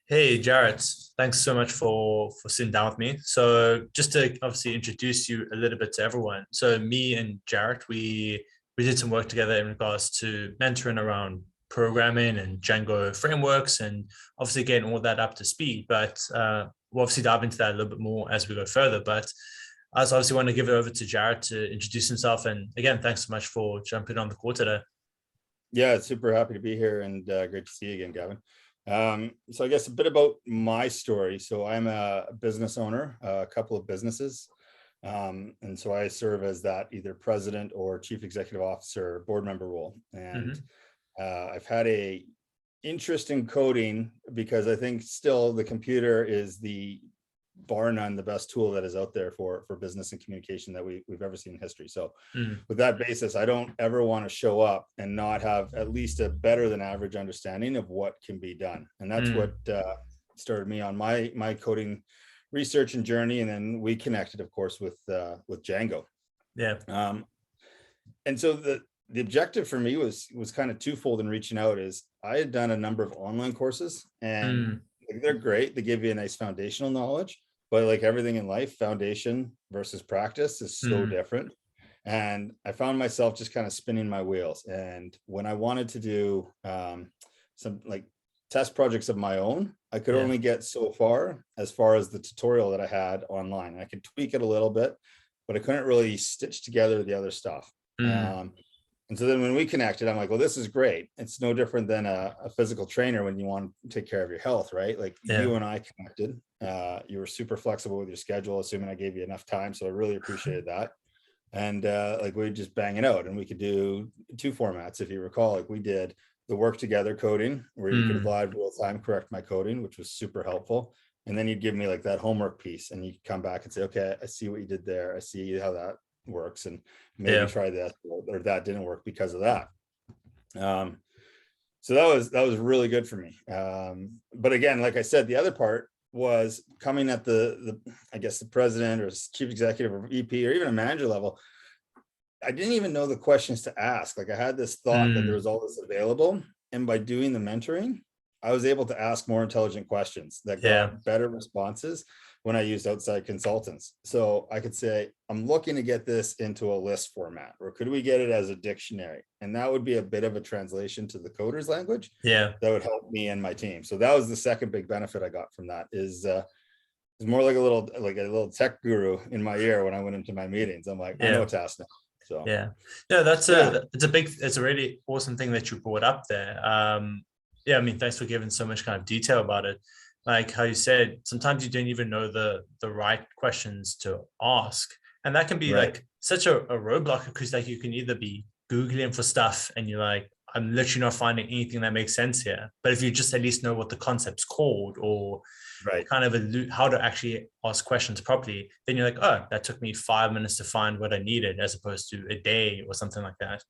Hey, Jarret, thanks so much for sitting down with me. So just to obviously introduce you a little bit to everyone. So me and Jarret, we did some work together in regards to mentoring around programming and Django frameworks and obviously getting all that up to speed. But we'll obviously dive into that a little bit more as we go further. But I just obviously want to give it over to Jarret to introduce himself. And again, thanks so much for jumping on the call today. Yeah, super happy to be here and great to see you again, Gavin. So I guess a bit about my story. So I'm a business owner, a couple of businesses. And so I serve as that either president or chief executive officer, board member role. And Hmm. I've had a interest in coding because I think still the computer is the bar none the best tool that is out there for business and communication that we've ever seen in history. So Mm, with that basis, I don't ever want to show up and not have at least a better than average understanding of what can be done. And that's what mm, started me on my coding research and journey. And then we connected, of course, with Django. yeah. Um, and so the objective for me was kind of twofold in reaching out. Is I had done a number of online courses, and Mm, they're great. They give you a nice foundational knowledge, but like everything in life, foundation versus practice is so mm, different. And I found myself just kind of spinning my wheels. And when I wanted to do some like test projects of my own, I could yeah. only get so far as the tutorial that I had online. I could tweak it a little bit, but I couldn't really stitch together the other stuff. Mm, Um, and so then when we connected, I'm like, well, this is great. It's no different than a physical trainer when you want to take care of your health, right? Like yeah. you and I connected. You were super flexible with your schedule, assuming I gave you enough time. So I really appreciated that. And like we just bang it out, and we could do two formats. If you recall, like we did the work together coding where you could Mm, live real time correct my coding, which was super helpful. And then you'd give me like that homework piece, and you could come back and say, okay, I see what you did there. I see how that works, and maybe yeah. try this, or that didn't work because of that. Um, so that was really good for me. But again, like I said, the other part was coming at the I guess the president or chief executive or EP or even a manager level. I didn't even know the questions to ask. Like I had this thought that there Mm, was all this available. And by doing the mentoring, I was able to ask more intelligent questions that yeah. got better responses when I used outside consultants. So I could say, I'm looking to get this into a list format, or could we get it as a dictionary? And that would be a bit of a translation to the coder's language Yeah. that would help me and my team. So that was the second big benefit I got from that is more like a little tech guru in my ear when I went into my meetings. I'm like, I know Yeah. what to ask now. So Yeah. No, so yeah, it's a really awesome thing that you brought up there. Yeah, I mean, thanks for giving so much kind of detail about it. Like how you said, sometimes you don't even know the right questions to ask. And that can be right. like such a roadblock because like you can either be Googling for stuff and you're like, I'm literally not finding anything that makes sense here. But if you just at least know what the concept's called or Right. kind of how to actually ask questions properly, then you're like, oh, that took me 5 minutes to find what I needed as opposed to a day or something like that.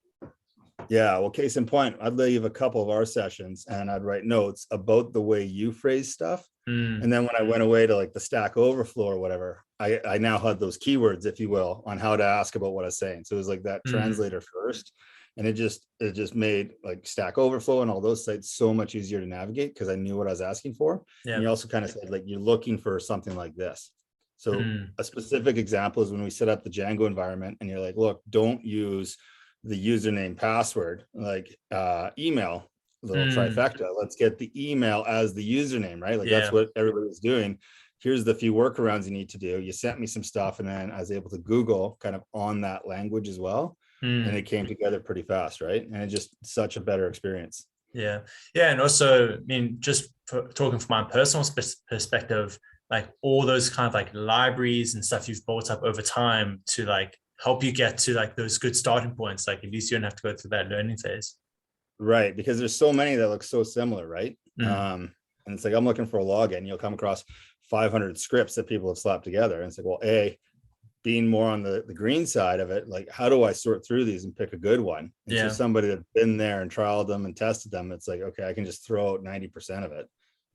Yeah. Well, case in point, I'd leave a couple of our sessions and I'd write notes about the way you phrase stuff. Mm, And then when I went away to like the Stack Overflow or whatever, I now had those keywords, if you will, on how to ask about what I was saying. So it was like that mm, translator first. And it just made like Stack Overflow and all those sites so much easier to navigate because I knew what I was asking for. And yeah. you also kind of said like you're looking for something like this. So Mm, a specific example is when we set up the Django environment and you're like, look, don't use the username password, like email, little mm, trifecta. Let's get the email as the username, right? Like that's yeah. what everybody's doing. Here's the few workarounds you need to do. You sent me some stuff, and then I was able to Google kind of on that language as well. And it Mm, came together pretty fast, right? And it's just such a better experience. yeah. Yeah. And also, I mean, just talking from my personal perspective, like all those kind of like libraries and stuff you've built up over time to like help you get to like those good starting points. Like at least you don't have to go through that learning phase. Right. Because there's so many that look so similar, right? Mm, And it's like, I'm looking for a login. You'll come across 500 scripts that people have slapped together. And it's like, well, being more on the green side of it, like how do I sort through these and pick a good one? And so yeah. somebody that's been there and trialed them and tested them, it's like, okay, I can just throw out 90% of it.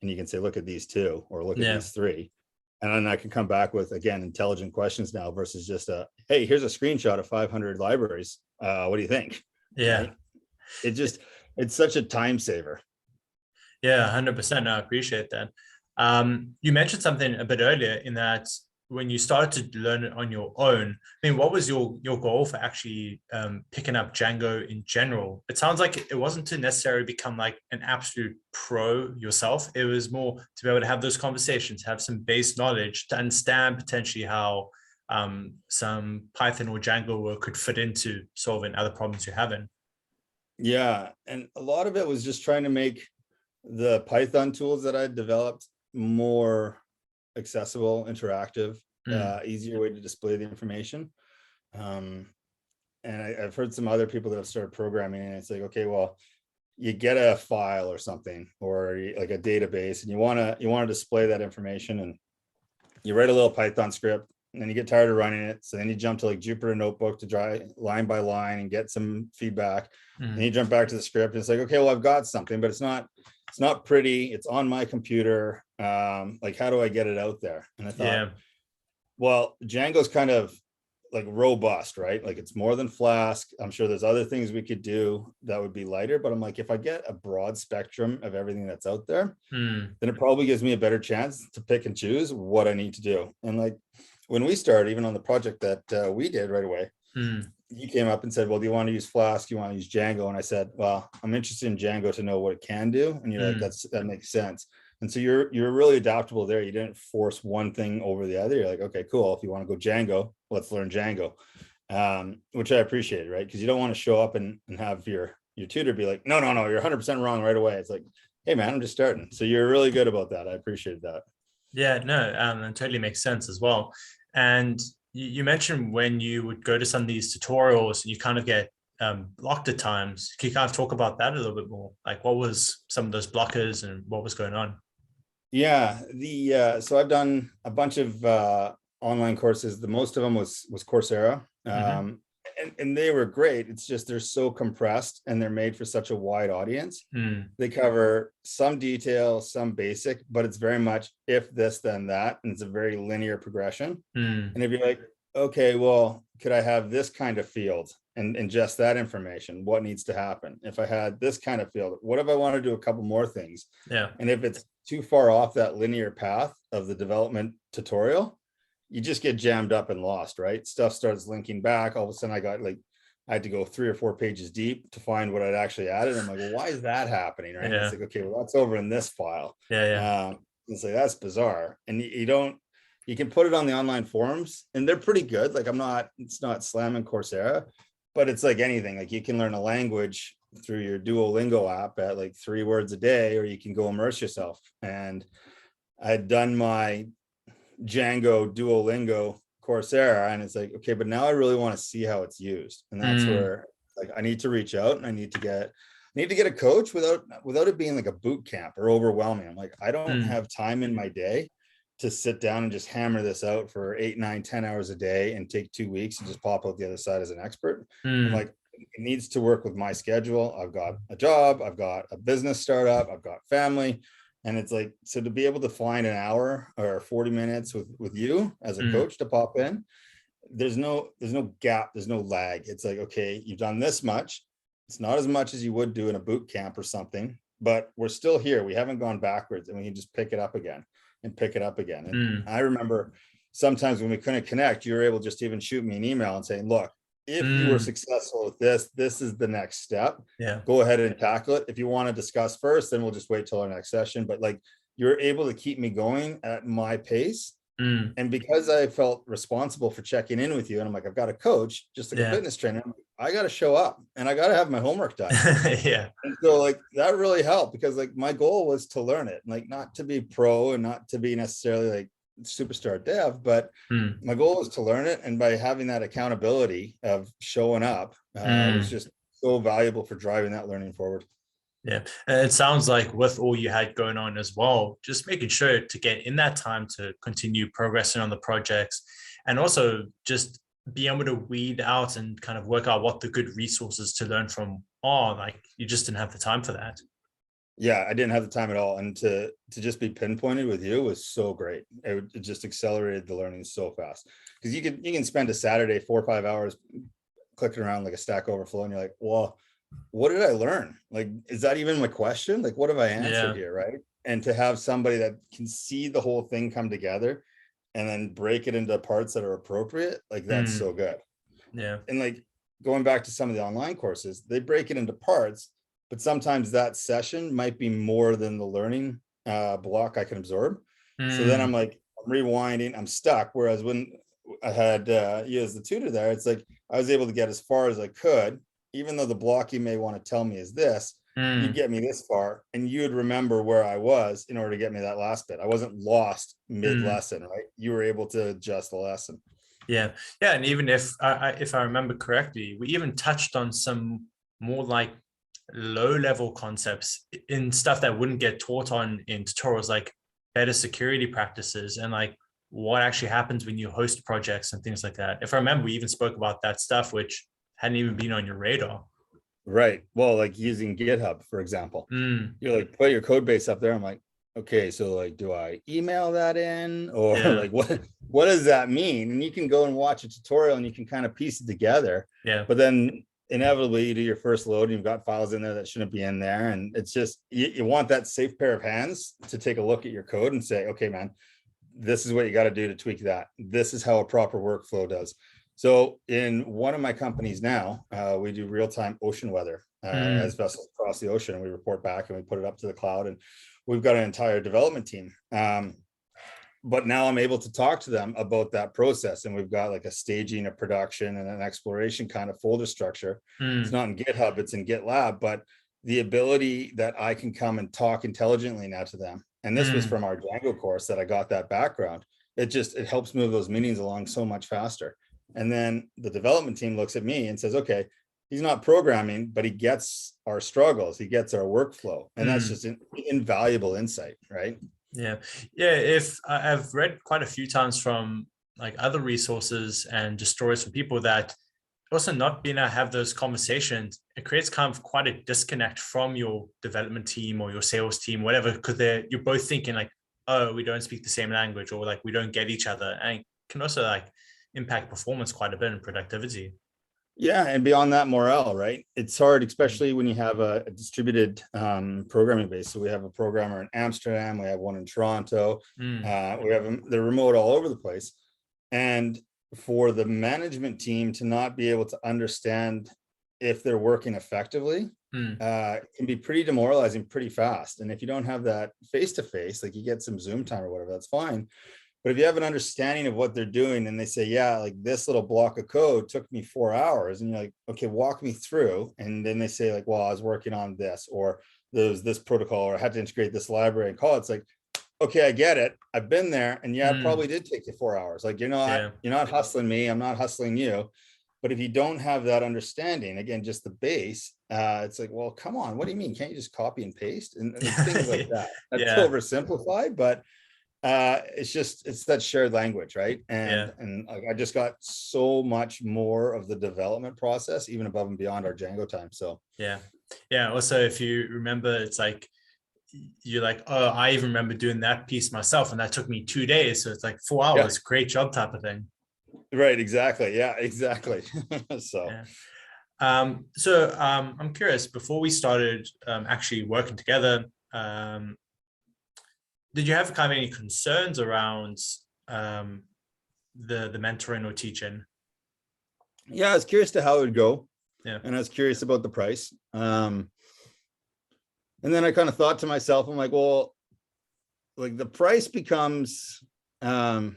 And you can say, look at these two or look at Yeah. these three. And then I can come back with, again, intelligent questions now versus just hey, here's a screenshot of 500 libraries. What do you think? Yeah. Right. It just, it's such a time saver. Yeah, 100%. I appreciate that. You mentioned something a bit earlier in that when you started to learn it on your own, I mean, what was your goal for actually picking up Django in general? It sounds like it wasn't to necessarily become like an absolute pro yourself. It was more to be able to have those conversations, have some base knowledge to understand potentially how some Python or Django work could fit into solving other problems you're having. Yeah, and a lot of it was just trying to make the Python tools that I developed more accessible, interactive, Mm, easier way to display the information. Um, and I've heard some other people that have started programming, and it's like, okay, well, you get a file or something, or like a database, and you want to display that information, and you write a little Python script, and then you get tired of running it. So then you jump to like Jupyter Notebook to try line by line and get some feedback. Then mm, you jump back to the script, and it's like, okay, well, I've got something, but it's not pretty. It's on my computer. Like, how do I get it out there? And I thought, yeah. well, Django's kind of like robust, right? Like, it's more than Flask. I'm sure there's other things we could do that would be lighter, but I'm like, if I get a broad spectrum of everything that's out there, Mm, then it probably gives me a better chance to pick and choose what I need to do. And like, when we started, even on the project that we did right away, mm, you came up and said, well, do you want to use Flask? You want to use Django? And I said, well, I'm interested in Django to know what it can do. And you're like, mm, that makes sense. And so you're really adaptable there. You didn't force one thing over the other. You're like, okay, cool. If you want to go Django, let's learn Django. Which I appreciate, right? Because you don't want to show up and have your tutor be like, no, you're 100% wrong right away. It's like, hey man, I'm just starting. So you're really good about that. I appreciate that. yeah, no, it totally makes sense as well. And you mentioned when you would go to some of these tutorials, you kind of get blocked at times. Can you kind of talk about that a little bit more? Like, what was some of those blockers and what was going on? Yeah, the so I've done a bunch of online courses. The most of them was Coursera. Mm-hmm. And they were great. It's just they're so compressed and they're made for such a wide audience. Mm, They cover some detail, some basic, but it's very much if this, then that. And it's a very linear progression. mm, And if you're like, okay, well, could I have this kind of field and ingest that information? What needs to happen? If I had this kind of field, what if I want to do a couple more things? yeah. And if it's too far off that linear path of the development tutorial, you just get jammed up and lost, right? Stuff starts linking back. All of a sudden I had to go 3 or 4 pages deep to find what I'd actually added. I'm like, well, why is that happening? Right. And it's Yeah. like, okay, well, that's over in this file. Yeah. Yeah. It's like, that's bizarre. And you don't, you can put it on the online forums and they're pretty good. Like, it's not slamming Coursera, but it's like anything. Like, you can learn a language through your Duolingo app at like 3 words a day, or you can go immerse yourself. And I had done my Django Duolingo Coursera, and it's like, okay, but now I really want to see how it's used. And that's Mm, where, like, I need to reach out and I need to get a coach without it being like a boot camp or overwhelming. I'm like, I don't mm, have time in my day to sit down and just hammer this out for 8, 9, 10 hours a day and take 2 weeks and just pop out the other side as an expert. I'm mm, like, it needs to work with my schedule. I've got a job, I've got a business startup, I've got family. And it's like, so to be able to find an hour or 40 minutes with you as a mm, coach to pop in, there's no gap, there's no lag. It's like, okay, you've done this much. It's not as much as you would do in a boot camp or something, but we're still here. We haven't gone backwards, and we can just pick it up again and pick it up again. And mm, I remember sometimes when we couldn't connect, you were able just to even shoot me an email and say, look, if you were mm, successful with this is the next step. yeah. Go ahead and tackle it. If you want to discuss first, then we'll just wait till our next session. But like, you're able to keep me going at my pace. Mm, And because I felt responsible for checking in with you, and I'm like, I've got a coach, just like a yeah. fitness trainer, I got to show up and I got to have my homework done. Yeah. And so like, that really helped, because like my goal was to learn it, like not to be pro and not to be necessarily like superstar dev, but Mm, my goal was to learn it. And by having that accountability of showing up was mm. just so valuable for driving that learning forward. Yeah. And it sounds like with all you had going on as well, just making sure to get in that time to continue progressing on the projects and also just be able to weed out and kind of work out what the good resources to learn from are. Like you just didn't have the time for that. Yeah, I didn't have the time at all. And to just be pinpointed with you was so great. It just accelerated the learning so fast. Because you can spend a Saturday 4 or 5 hours clicking around like a Stack Overflow, and you're like, well, what did I learn? Like, is that even my question? Like, what have I answered Yeah. here? Right. and to have somebody that can see the whole thing come together and then break it into parts that are appropriate, like that's so good. Yeah. And like going back to some of the online courses, they break it into parts, but sometimes that session might be more than the learning block I can absorb. So then I'm like, I'm rewinding, I'm stuck. Whereas when I had you as the tutor there, it's like I was able to get as far as I could, even though the block you may want to tell me is this, you'd get me this far and you'd remember where I was in order to get me that last bit. I wasn't lost mid-lesson, right? You were able to adjust the lesson. Yeah. And even if I remember correctly, we even touched on some more like low level concepts in stuff that wouldn't get taught on in tutorials, like better security practices and like what actually happens when you host projects and things like that. If I remember, we even spoke about that stuff, which hadn't even been on your radar. Right. Well, like using GitHub, for example, you're like, put your code base up there. I'm like, okay, so like, do I email that in or like what does that mean? And you can go and watch a tutorial and you can kind of piece it together. Yeah. But then inevitably you do your first load and you've got files in there that shouldn't be in there. And it's just, you want that safe pair of hands to take a look at your code and say, okay, man, this is what you got to do to tweak that. This is how a proper workflow does. So in one of my companies now, we do real-time ocean weather as vessels cross the ocean, and we report back and we put it up to the cloud, and we've got an entire development team. But now I'm able to talk to them about that process, and we've got like a staging, a production, and an exploration kind of folder structure. It's not in GitHub, it's in GitLab, but the ability that I can come and talk intelligently now to them. And this was from our Django course that I got that background. It helps move those meetings along so much faster. And then the development team looks at me and says, okay, he's not programming, but he gets our struggles. He gets our workflow. And that's just an invaluable insight, right? Yeah. If I've read quite a few times from like other resources and just stories from people that also not being able to have those conversations, it creates kind of quite a disconnect from your development team or your sales team, whatever, because you're both thinking like, oh, we don't speak the same language, or like we don't get each other. And it can also like impact performance quite a bit and productivity. Yeah, and beyond that, morale, right? It's hard, especially when you have a distributed programming base. So we have a programmer in Amsterdam, we have one in Toronto, we have they're remote all over the place. And for the management team to not be able to understand if they're working effectively, can be pretty demoralizing pretty fast. And if you don't have that face-to-face, like you get some Zoom time or whatever, that's fine. But if you have an understanding of what they're doing and they say, yeah, like this little block of code took me 4 hours, and you're like, okay, walk me through. And then they say like, well, I was working on this, or there was this protocol, or I had to integrate this library and call it. It's like, okay, I get it. I've been there. And yeah, it probably did take you 4 hours. Like, you're not hustling me. I'm not hustling you. But if you don't have that understanding, again, just the base, it's like, well, come on, what do you mean? Can't you just copy and paste? And things like that. That's oversimplified, but it's that shared language, right? And I just got so much more of the development process, even above and beyond our Django time. So also, if you remember, it's like you're like, oh, I even remember doing that piece myself, and that took me 2 days, so it's like 4 hours. Great job type of thing. Right, exactly. Yeah, exactly. I'm curious, before we started actually working together, did you have kind of any concerns around the mentoring or teaching? Yeah, I was curious to how it would go. Yeah. And I was curious about the price. And then I kind of thought to myself, I'm like, well, like the price becomes, the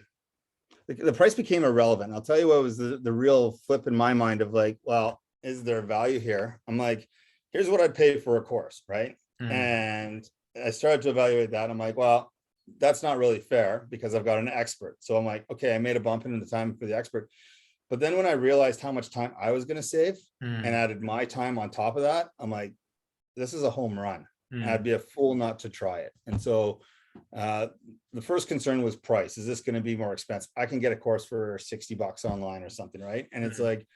price became irrelevant. I'll tell you what was the real flip in my mind of like, well, is there value here? I'm like, here's what I'd pay for a course, right? And I started to evaluate that. I'm like, well, that's not really fair because I've got an expert. So I'm like, okay, I made a bump into the time for the expert. But then when I realized how much time I was going to save and added my time on top of that, I'm like, this is a home run. I'd be a fool not to try it. And so the first concern was price. Is this going to be more expensive? I can get a course for $60 online or something, right? And it's like,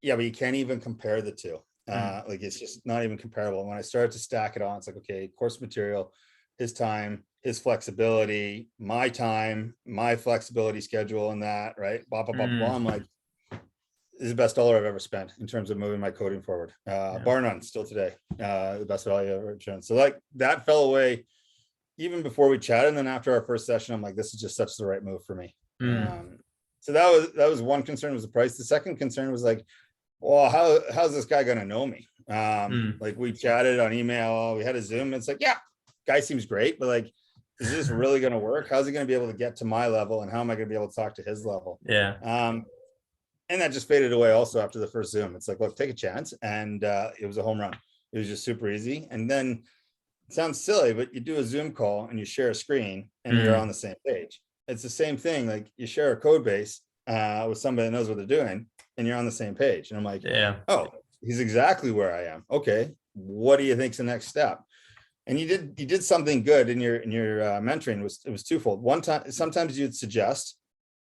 yeah, but you can't even compare the two. Like it's just not even comparable. And when I started to stack it on, it's like, okay, course material, his time, his flexibility, my time, my flexibility schedule, and that, right? Blah, blah, blah, blah. I'm like, this is the best dollar I've ever spent in terms of moving my coding forward. Bar none, still today, the best value I've ever shown. So like that fell away even before we chatted, and then after our first session, I'm like, this is just such the right move for me. Mm. So that was one concern, was the price. The second concern was like, well, how's this guy gonna know me? Like, we chatted on email, we had a Zoom. It's like, yeah, guy seems great, but like, is this really gonna work? How's he gonna be able to get to my level, and how am I gonna be able to talk to his level? Yeah. And that just faded away also after the first Zoom. It's like, look, take a chance. And it was a home run. It was just super easy. And then, it sounds silly, but you do a Zoom call and you share a screen and you're on the same page. It's the same thing. Like, you share a code base with somebody that knows what they're doing, and you're on the same page. And I'm like, Yeah. oh, he's exactly where I am. Okay, what do you think's the next step? And you did something good in your mentoring. It was twofold. One time, sometimes you'd suggest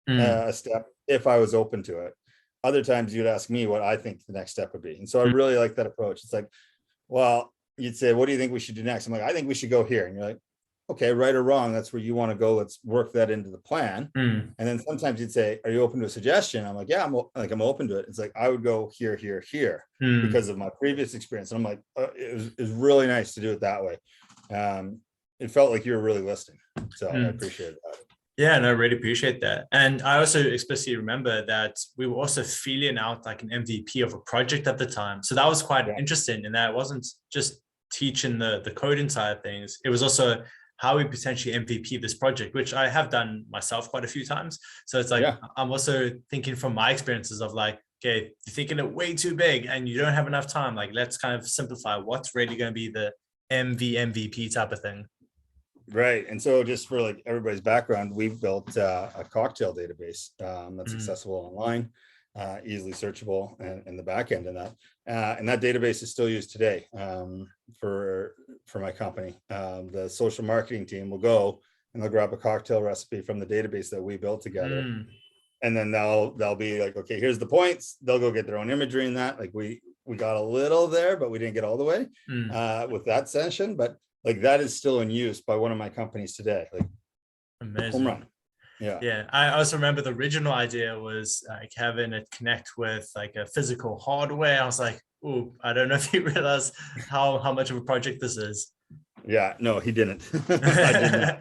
a step if I was open to it. Other times you'd ask me what I think the next step would be. And so I really like that approach. It's like, well, you'd say, what do you think we should do next? I'm like, I think we should go here. And you're like, okay, right or wrong, that's where you want to go. Let's work that into the plan. And then sometimes you'd say, are you open to a suggestion? I'm like, yeah, I'm open to it. It's like, I would go here, here, here because of my previous experience. And I'm like, it was really nice to do it that way. It felt like you were really listening. So I appreciate that. Yeah, no, I really appreciate that. And I also especially remember that we were also feeling out like an MVP of a project at the time. So that was quite interesting in that it wasn't just teaching the coding side of things. It was also how we potentially MVP this project, which I have done myself quite a few times. So it's like, I'm also thinking from my experiences of like, okay, you're thinking it way too big and you don't have enough time. Like, let's kind of simplify what's really going to be the MVP type of thing. Right. And so, just for like everybody's background, we've built a cocktail database that's accessible online, easily searchable, and the back end in that. And that database is still used today for my company. The social marketing team will go and they'll grab a cocktail recipe from the database that we built together. And then they'll be like, okay, here's the points. They'll go get their own imagery in that. Like, we got a little there, but we didn't get all the way with that session. But like, that is still in use by one of my companies today. Like, amazing. Home run. Yeah. I also remember the original idea was like having it connect with like a physical hardware. I was like, oh, I don't know if you realize how much of a project this is. Yeah, no, he didn't. I didn't.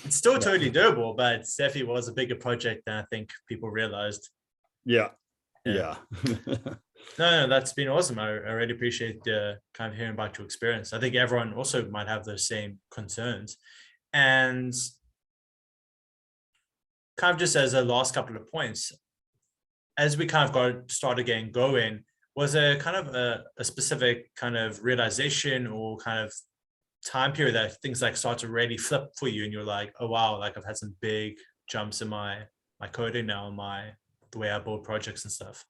It's still totally doable, but it definitely was a bigger project than I think people realized. Yeah. No, that's been awesome. I really appreciate kind of hearing about your experience. I think everyone also might have those same concerns. And kind of just as a last couple of points, as we kind of got started getting going, was there kind of a specific kind of realization or kind of time period that things like start to really flip for you and you're like, oh wow, like I've had some big jumps in my coding now, the way I build projects and stuff?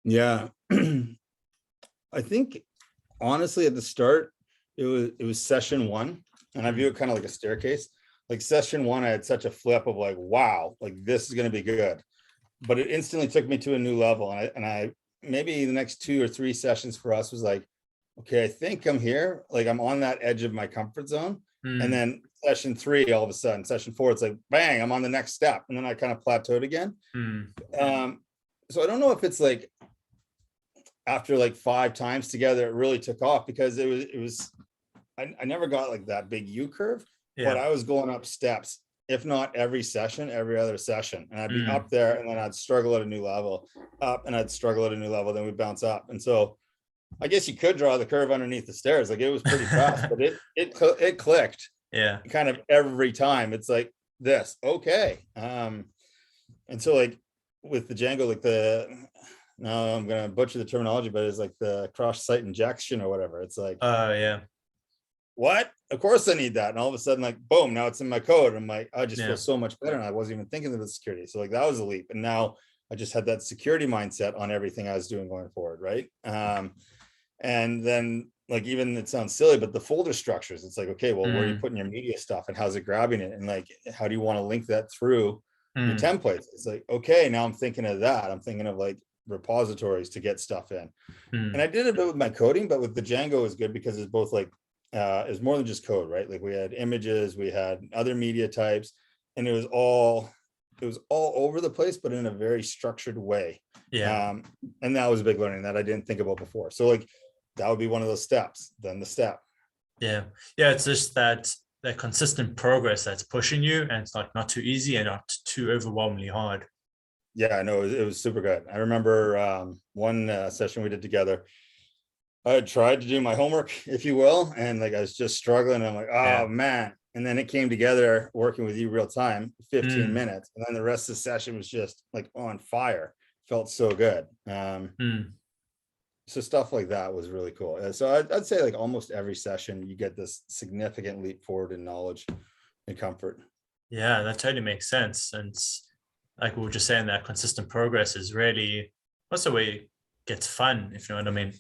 Yeah. I think honestly at the start it was session one, and I view it kind of like a staircase. Like, session one, I had such a flip of like, wow, like this is going to be good, but it instantly took me to a new level. And I maybe the next 2 or 3 sessions for us was like, okay, I think I'm here. Like, I'm on that edge of my comfort zone. And then session 3, all of a sudden, session 4, it's like, bang, I'm on the next step. And then I kind of plateaued again. So I don't know if it's like after like 5 times together, it really took off, because it was I never got like that big U curve, but I was going up steps, if not every session, every other session. And I'd be up there, and then I'd struggle at a new level, up, and I'd struggle at a new level, then we'd bounce up. And so I guess you could draw the curve underneath the stairs. Like, it was pretty fast, but it clicked. Yeah. Kind of every time. It's like this. Okay. And so like with the Django, like now I'm gonna butcher the terminology, but it's like the cross-site injection or whatever. It's like, what? Of course I need that. And all of a sudden, like, boom, now it's in my code. I'm like, I just feel so much better. And I wasn't even thinking of the security. So like, that was a leap. And now I just had that security mindset on everything I was doing going forward. Right. And then, like, even, it sounds silly, but the folder structures, it's like, okay, well, where are you putting your media stuff, and how's it grabbing it? And like, how do you want to link that through your templates? It's like, okay, now I'm thinking of that. I'm thinking of like repositories to get stuff in. And I did a bit with my coding, but with the Django is good because it's both like, it's more than just code, right? Like, we had images, we had other media types, and it was all over the place, but in a very structured way. And that was a big learning that I didn't think about before. So like, that would be one of those steps, then the step. Yeah. It's just that that consistent progress that's pushing you, and it's like not too easy and not too overwhelmingly hard. Yeah, no, it was super good. I remember one session we did together. I had tried to do my homework, if you will, and like I was just struggling. I'm like, oh Yeah. man. And then it came together working with you real time, 15 Mm, minutes. And then the rest of the session was just like on fire. Felt so good. mm. So stuff like that was really cool. So I'd say like almost every session you get this significant leap forward in knowledge and comfort. Yeah, that totally makes sense. And it's, like we were just saying, that consistent progress is really what's the way it gets fun, if you know what I mean.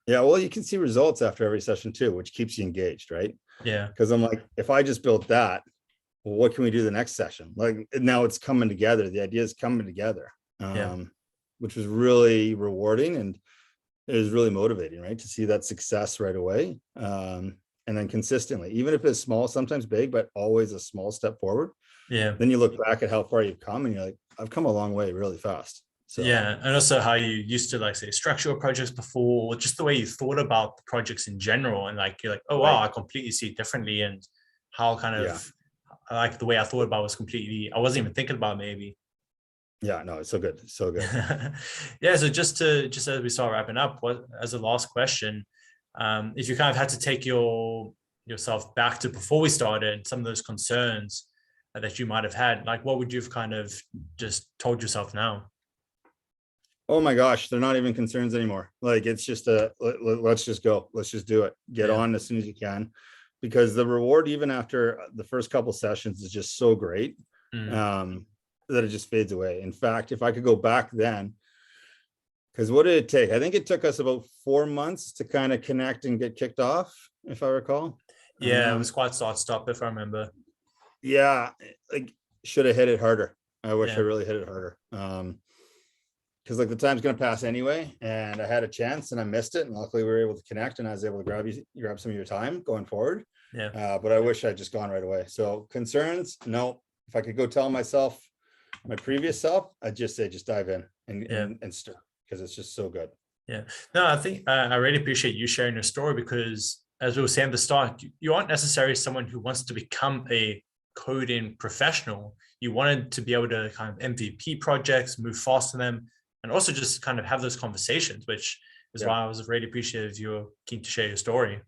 Yeah, well, you can see results after every session too, which keeps you engaged, right? Yeah, Because I'm like, if I just built that, well, what can we do the next session? Like now it's coming together. The idea is coming together, yeah, which was really rewarding and it was really motivating, right? To see that success right away. And then consistently, even if it's small, sometimes big, but always a small step forward. yeah. Then you look back at how far you've come and you're like, I've come a long way really fast. So Yeah, and also how you used to like say structure your projects before, or just the way you thought about the projects in general, and like you're like, oh wow, right. I completely see it differently, and how kind Yeah. of like the way I thought about it was completely, I wasn't even thinking about it maybe. Yeah. No, it's so good. So good. Yeah, so just as we start wrapping up, what as a last question, if you kind of had to take yourself back to before we started, some of those concerns that you might have had, like what would you have kind of just told yourself now? Oh my gosh, they're not even concerns anymore. Like it's just let's just go. Let's just do it. Get Yeah. on as soon as you can. Because the reward, even after the first couple sessions, is just so great Mm. um, that it just fades away. In fact, if I could go back then, because what did it take? I think it took us about 4 months to kind of connect and get kicked off, if I recall. Yeah, it was quite start stop if I remember. Yeah, like should have hit it harder. I wish I Yeah. really hit it harder. Because like the time's gonna pass anyway, and I had a chance and I missed it, and luckily we were able to connect, and I was able to grab some of your time going forward. Yeah. But I wish I'd just gone right away. So concerns, no. If I could go tell myself, my previous self, I'd just say just dive in and Yeah. stir because it's just so good. Yeah. No, I think I really appreciate you sharing your story, because as we were saying at the start, you aren't necessarily someone who wants to become a coding professional. You wanted to be able to kind of MVP projects, move fast in them, and also just kind of have those conversations, which is Yeah. why I was really appreciative you were keen to share your story.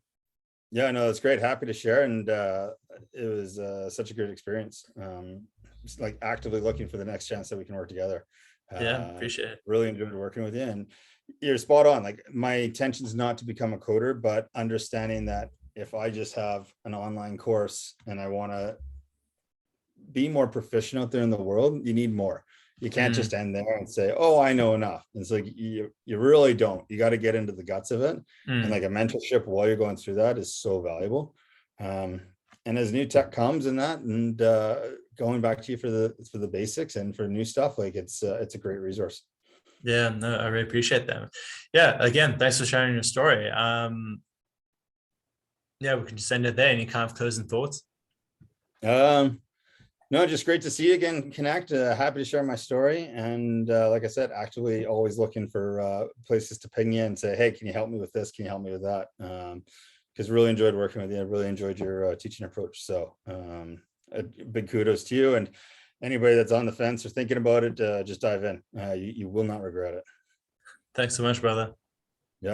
Yeah, no, it's great. Happy to share. And it was such a good experience. Just like actively looking for the next chance that we can work together. Yeah, Uh, appreciate it. really enjoyed working with you. And you're spot on. Like my intention is not to become a coder, but understanding that if I just have an online course and I want to be more proficient out there in the world, you need more. You can't Mm, just end there and say, oh, I know enough. And it's like you really don't. You got to get into the guts of it. And mm. like a mentorship while you're going through that is so valuable. And as new tech comes in that, and going back to you for the basics and for new stuff, like it's a great resource. Yeah, no, I really appreciate that. Yeah, again, thanks for sharing your story. Yeah, we can just end it there. Any kind of closing thoughts? Um, No, just great to see you again, connect. Happy to share my story. And like I said, actively always looking for places to ping you and say, hey, can you help me with this? Can you help me with that? Because really enjoyed working with you. I really enjoyed your teaching approach. So a big kudos to you. And anybody that's on the fence or thinking about it, just dive in. You will not regret it. Thanks so much, brother.